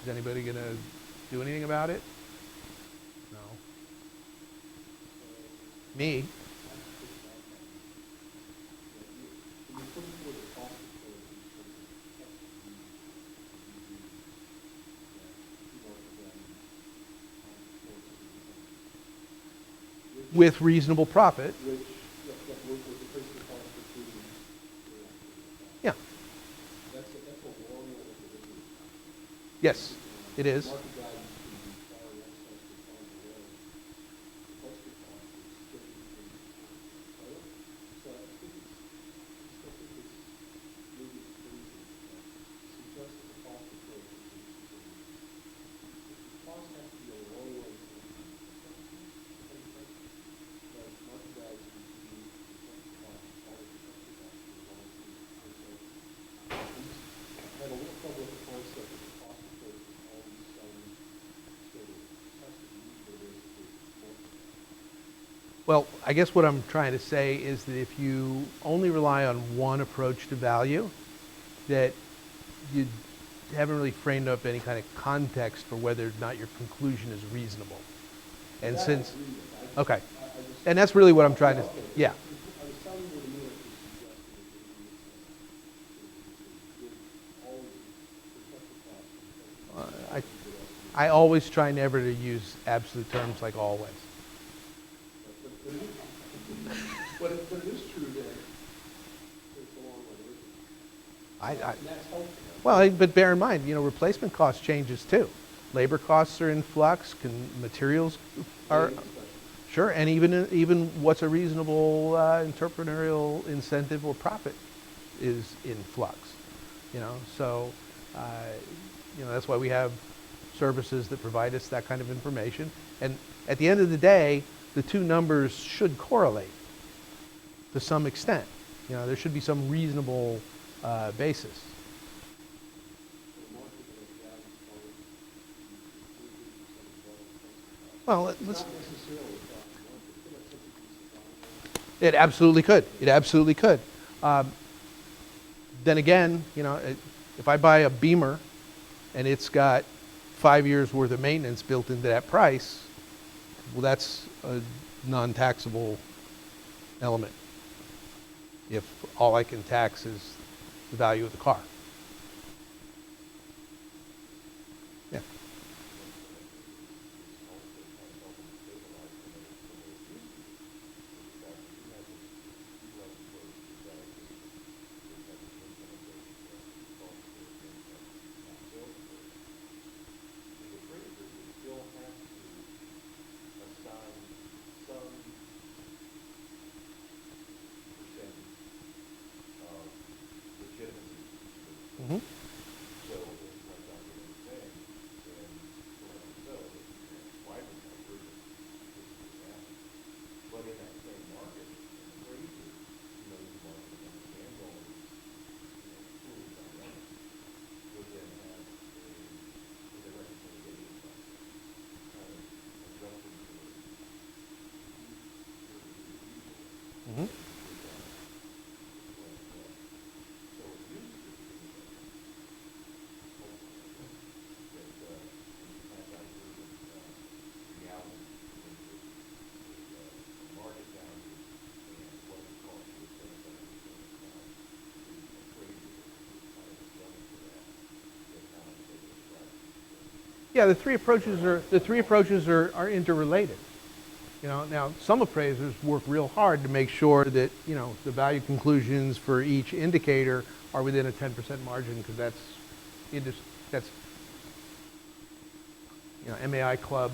S1: Is anybody going to do anything about it? No. Me. With reasonable profit. Yeah. Yes, it is. Well, I guess what I'm trying to say is that if you only rely on one approach to value, that you haven't really framed up any kind of context for whether or not your conclusion is reasonable. And since, okay, and that's really what I'm trying to, yeah. I always try never to use absolute terms like always.
S3: But it is true that it's a long way.
S1: I,
S4: And that's healthy.
S1: well, but bear in mind, replacement cost changes too. Labor costs are in flux, materials are, sure, and even what's a reasonable entrepreneurial incentive or profit is in flux. So that's why we have services that provide us that kind of information. And at the end of the day, the two numbers should correlate to some extent. There should be some reasonable basis.
S3: The market rate value part, you include 50% of
S1: Well,
S3: It's
S1: let's.
S3: not necessarily across the market, it could have something to do with
S1: It absolutely could. It absolutely could. Then again, if I buy a Beamer and it's got 5 years worth of maintenance built into that price, well, that's a non-taxable element. If all I can tax is the value of the car. Yeah. Mm-hmm.
S2: So, like Dr. was saying, and so, why would I agree with that? But in that same market, in the appraiser, the market understands all of these, tools dynamics, would then have a reconciliation process, kind of adjusting to the
S1: Mm-hmm.
S2: so it used to be reality the market value and what it costs you to finish that the appraiser is kind of adjusting to that kind of take this right.
S1: Yeah, the three approaches are interrelated. Now some appraisers work real hard to make sure that the value conclusions for each indicator are within a 10% margin, because that's MAI Club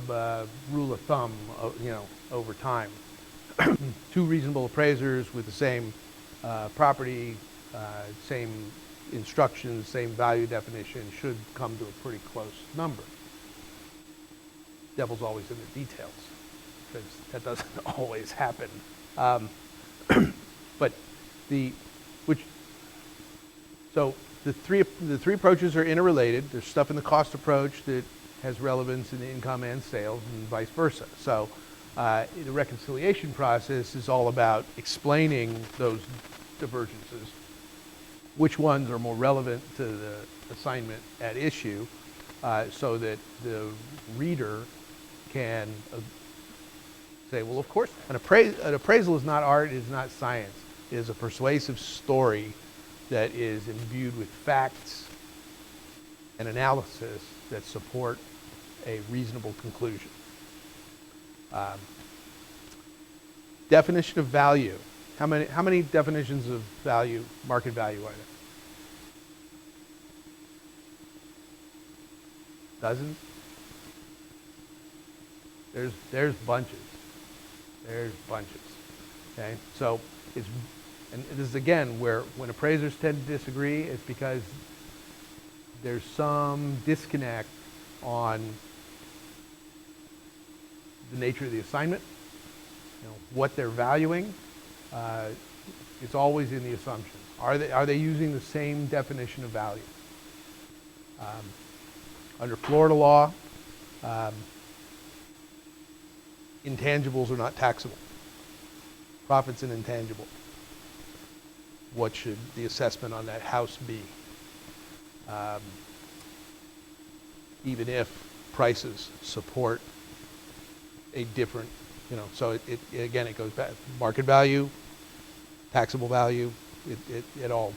S1: rule of thumb, over time. Two reasonable appraisers with the same property, same instructions, same value definition should come to a pretty close number. Devil's always in the details, because that doesn't always happen. But so the three approaches are interrelated. There's stuff in the cost approach that has relevance in income and sales, and vice versa. So the reconciliation process is all about explaining those divergences, which ones are more relevant to the assignment at issue, so that the reader can say, well, of course, an appraisal is not art, it is not science. It is a persuasive story that is imbued with facts and analysis that support a reasonable conclusion. Definition of value. How many definitions of value, market value, are there? Dozens? There's bunches. There's bunches. Okay, so and this is again where when appraisers tend to disagree, it's because there's some disconnect on the nature of the assignment, what they're valuing. It's always in the assumptions. Are they using the same definition of value? Under Florida law, intangibles are not taxable. Profit's an intangible. What should the assessment on that house be? Even if prices support a different, so it goes back. Market value, taxable value, it all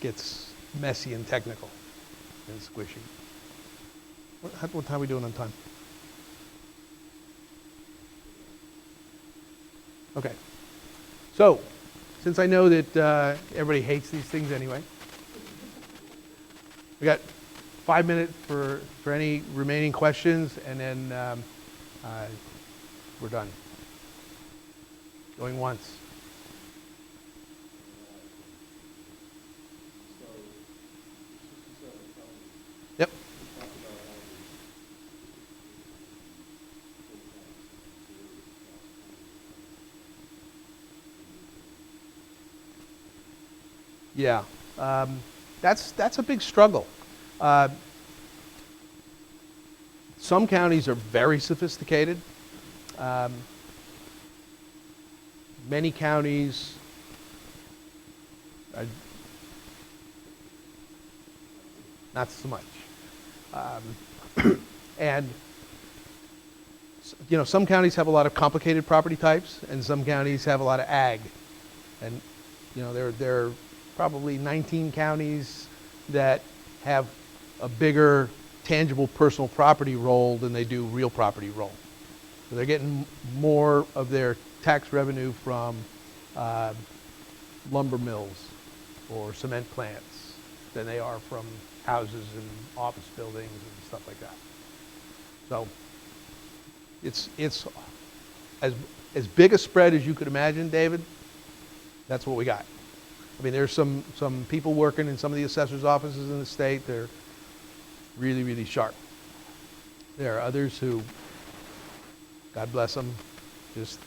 S1: gets messy and technical and squishy. What time are we doing on time? Okay. So, since I know that everybody hates these things anyway, We got 5 minutes for any remaining questions, and then we're done. Going once.
S2: So, 67 counties,
S1: Yep.
S2: we talked about how the
S1: Yeah, that's a big struggle. Uh, some counties are very sophisticated. Um, many counties are not so much. And you know, some counties have a lot of complicated property types, and some counties have a lot of ag. And you know, there are probably 19 counties that have a bigger tangible personal property role than they do real property role. So they're getting more of their tax revenue from lumber mills or cement plants than they are from houses and office buildings and stuff like that. So it's as big a spread as you could imagine, David. That's what we got. I mean, there's some people working in some of the assessors' offices in the state. They're really, really sharp. There are others who, God bless them, just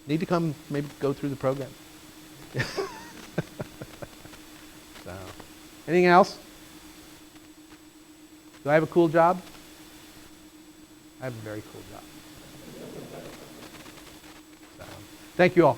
S1: need to come, maybe go through the program. So, anything else? Do I have a cool job? I have a very cool job. So, thank you all.